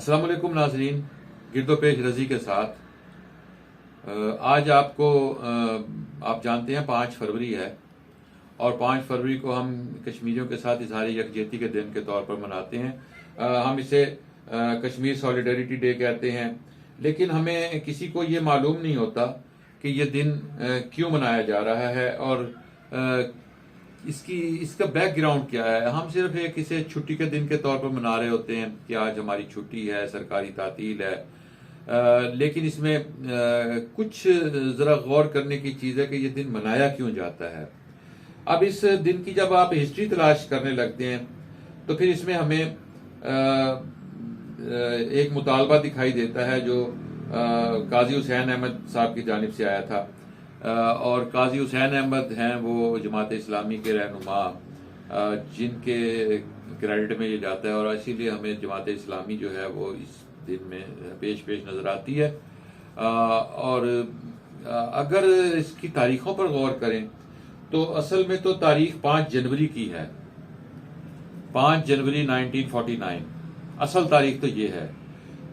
अस्सलाम वालेकुम नाज़रीन, गिरदोपेश रज़ी के साथ आज आपको आप जानते हैं 5 फरवरी है और 5 फरवरी को हम कश्मीरियों के साथ इजहार यकजहती के दिन के तौर पर मनाते हैं। हम इसे कश्मीर सॉलिडरिटी डे कहते हैं, लेकिन हमें किसी को ये मालूम नहीं होता कि ये दिन क्यों मनाया जा रहा है और इसका बैकग्राउंड क्या है। हम सिर्फ एक इसे छुट्टी के दिन के तौर पर मना रहे होते हैं कि आज हमारी छुट्टी है, सरकारी तातील है, लेकिन इसमें कुछ ज़रा गौर करने की चीज़ है कि ये दिन मनाया क्यों जाता है। अब इस दिन की जब आप हिस्ट्री तलाश करने लगते हैं तो फिर इसमें हमें एक मुतालबा दिखाई देता है जो काजी हुसैन अहमद साहब की जानिब से आया था। और काजी हुसैन अहमद हैं वो जमात इस्लामी के रहनुमा जिनके क्रेडिट में ये जाता है और इसीलिए हमें जमात इस्लामी जो है वो इस दिन में पेश नज़र आती है। और अगर इसकी तारीखों पर गौर करें तो असल में तो तारीख 5 जनवरी की है, 5 जनवरी 1949 असल तारीख तो ये है।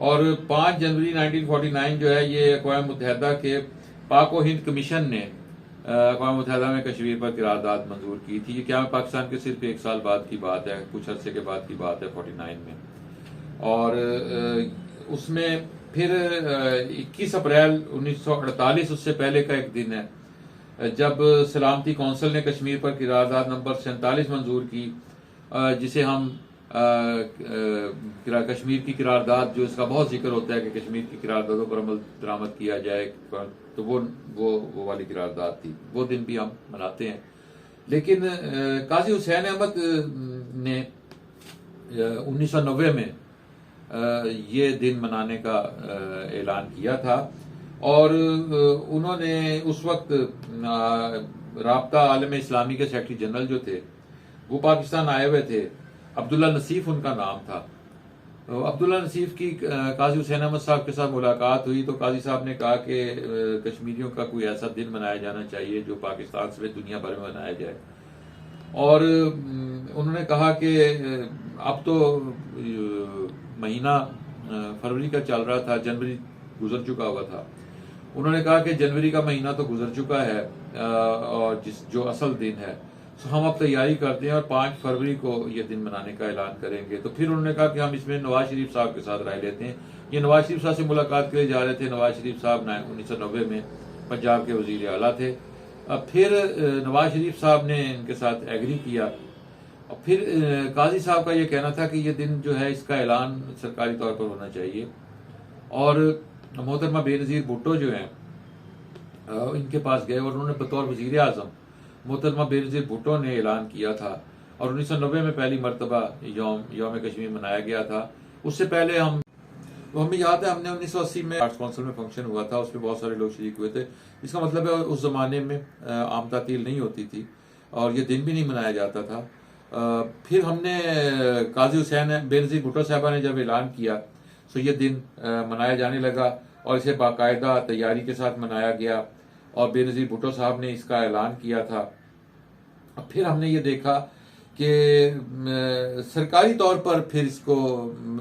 और 5 जनवरी 1949 जो है ये अक़वाम मुत्तहिदा के पाक व हिंद कमीशन ने अक़वाम मुत्तहिदा में कश्मीर पर करारदाद मंजूर की थी। ये क्या पाकिस्तान के सिर्फ 1 साल बाद की बात है, कुछ अरसे के बाद की बात है 49 में। और उसमें फिर 21 अप्रैल 1948 उससे पहले का एक दिन है जब सलामती कौंसिल ने कश्मीर पर करारदाद नंबर 47 मंजूर की, जिसे हम कश्मीर की करारदाद, जो इसका बहुत जिक्र होता है कि कश्मीर की करारदादों पर अमल दरामद किया जाए, तो वो वाली करारदाद थी। वो दिन भी हम मनाते हैं। लेकिन काजी हुसैन अहमद ने 1990 में ये दिन मनाने का ऐलान किया था और उन्होंने उस वक्त राब्ता आलम इस्लामी के सेक्रेटरी जनरल जो थे वो पाकिस्तान आए हुए थे। अब्दुल्ला नसीफ उनका नाम था। तो अब्दुल्ला नसीफ की काजी हुसैन अहमद साहब के साथ मुलाकात हुई तो काजी साहब ने कहा कि कश्मीरियों का कोई ऐसा दिन मनाया जाना चाहिए जो पाकिस्तान समेत दुनिया भर में मनाया जाए। और उन्होंने कहा कि अब तो महीना फरवरी का चल रहा था, जनवरी गुजर चुका हुआ था। उन्होंने कहा कि जनवरी का महीना तो गुजर चुका है और जो असल दिन है तो हम अब तैयारी करते हैं और 5 फरवरी को ये दिन मनाने का ऐलान करेंगे। तो फिर उन्होंने कहा कि हम इसमें नवाज शरीफ साहब के साथ राय लेते हैं। ये नवाज शरीफ साहब से मुलाकात के लिए जा रहे थे। नवाज शरीफ साहब 1990 में पंजाब के वजीर आला थे। अब फिर नवाज शरीफ साहब ने इनके साथ एग्री किया और फिर काजी साहब का ये कहना था कि ये दिन जो है इसका ऐलान सरकारी तौर पर होना चाहिए। और मोहतरमा बेनज़ीर भुट्टो जो हैं इनके पास गए और उन्होंने बतौर वजीर आज़म मोहतरमा बेनज़ीर भुट्टो ने ऐलान किया था और 1990 में पहली मरतबा यौम कश्मीर मनाया गया था। उससे पहले हमें याद है हमने 1980 में आर्ट्स काउंसिल में फंक्शन हुआ था, उसमें बहुत सारे लोग शरीक हुए थे। इसका मतलब है उस जमाने में आम तातील नहीं होती थी और ये दिन भी नहीं मनाया जाता था। फिर हमने काजी हुसैन बेनज़ीर भुट्टो साहबा ने जब ऐलान किया तो ये दिन मनाया जाने लगा और इसे बाकायदा तैयारी के साथ मनाया गया और बेनज़ीर भुट्टो साहब ने इसका ऐलान किया था। फिर हमने ये देखा कि सरकारी तौर पर फिर इसको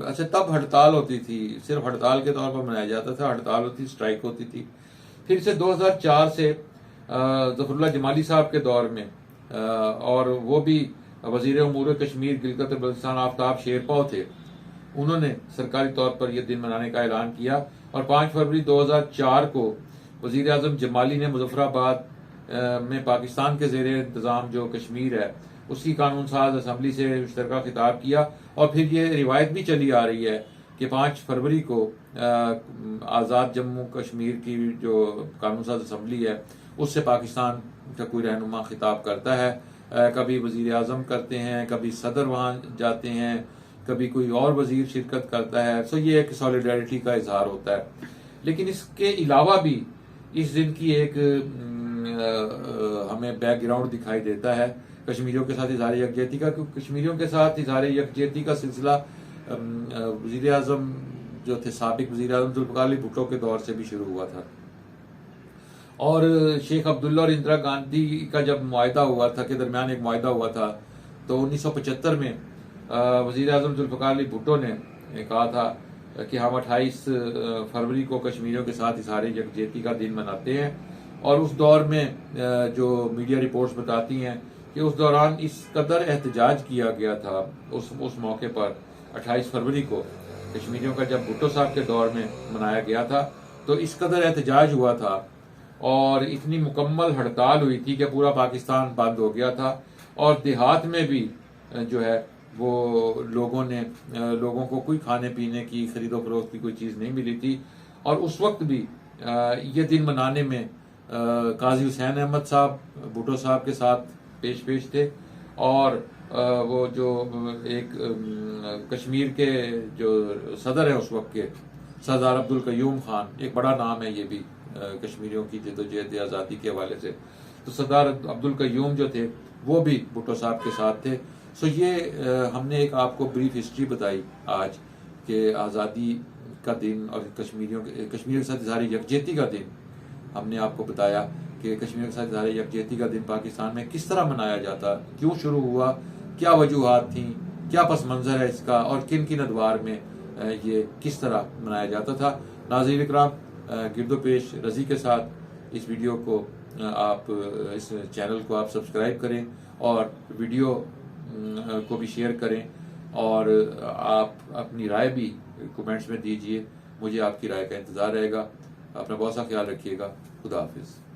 अच्छा तब हड़ताल होती थी, सिर्फ हड़ताल के तौर पर मनाया जाता था, हड़ताल होती, स्ट्राइक होती थी। फिर से 2004 से ज़फ़रुल्लाह जमाली साहब के दौर में और वो भी वज़ीर उमूर कश्मीर गिलगित बल्तिस्तान आफ्ताब शेरपाव थे, उन्होंने सरकारी तौर पर यह दिन मनाने का ऐलान किया। और 5 फरवरी 2004 को वज़ीर आज़म जमाली ने मुज़फ़्फ़राबाद में पाकिस्तान के ज़ेरे इंतज़ाम जो कश्मीर है उसकी कानून साज असम्बली से मुश्तरका खिताब किया। और फिर ये रिवायत भी चली आ रही है कि 5 फरवरी को आज़ाद जम्मू कश्मीर की जो कानून साज असम्बली है उससे पाकिस्तान का कोई रहनुमा खिताब करता है। कभी वज़ीर आज़म करते हैं, कभी सदर वहाँ जाते हैं, कभी कोई और वज़ीर शिरकत करता है। सो ये एक सॉलिडरिटी का इजहार होता है। लेकिन इसके अलावा भी इस दिन की एक हमें बैकग्राउंड दिखाई देता है कश्मीरियों के साथ इजहार यकजहती का, क्योंकि कश्मीरियों के साथ इजहार यकजहती का सिलसिला वज़ीर आज़म जो थे साबिक वज़ीर आज़म ज़ुल्फ़िकार अली भुट्टो के दौर से भी शुरू हुआ था। और शेख अब्दुल्ला और इंदिरा गांधी का जब मुआहिदा हुआ था के दरमियान एक मुआहिदा हुआ था तो 1975 में वज़ीर आज़म ज़ुल्फ़िकार अली भुट्टो ने कहा था कि हम 28 फरवरी को कश्मीरियों के साथ इजहार यकजहती का दिन मनाते हैं। और उस दौर में जो मीडिया रिपोर्ट्स बताती हैं कि उस दौरान इस कदर एहतजाज किया गया था उस मौके पर 28 फरवरी को कश्मीरियों का, जब भुट्टो साहब के दौर में मनाया गया था, तो इस कदर एहतजाज हुआ था और इतनी मुकम्मल हड़ताल हुई थी कि पूरा पाकिस्तान बंद हो गया था। और देहात में भी जो है वो लोगों को कोई खाने पीने की, खरीदो फरोख्त की कोई चीज़ नहीं मिली थी। और उस वक्त भी ये दिन मनाने में काजी हुसैन अहमद साहब भुट्टो साहब के साथ पेश थे। और वो जो एक कश्मीर के जो सदर हैं उस वक्त के, सरदार अब्दुल कयूम खान, एक बड़ा नाम है ये भी कश्मीरियों की जद्दोजहद आज़ादी के हवाले से, तो सरदार अब्दुल कयूम जो थे वो भी भुट्टो साहब के साथ थे। सो ये हमने एक आपको ब्रीफ हिस्ट्री बताई आज कि आज़ादी का दिन और कश्मीरियों के साथ इजहार यकजहती का दिन हमने आपको बताया कि कश्मीर के साथ इजहार यकजहती का दिन पाकिस्तान में किस तरह मनाया जाता, क्यों शुरू हुआ, क्या वजूहात थी, क्या पस मंज़र है इसका, और किन किन अदवार में ये किस तरह मनाया जाता था। नाज़रीन इकराम, गिरदोपेश रज़ी के साथ इस वीडियो को आप इस चैनल को आप सब्सक्राइब करें और वीडियो को भी शेयर करें, और आप अपनी राय भी कमेंट्स में दीजिए। मुझे आपकी राय का इंतज़ार रहेगा। अपना बहुत सा ख्याल रखिएगा। खुदा हाफिज़।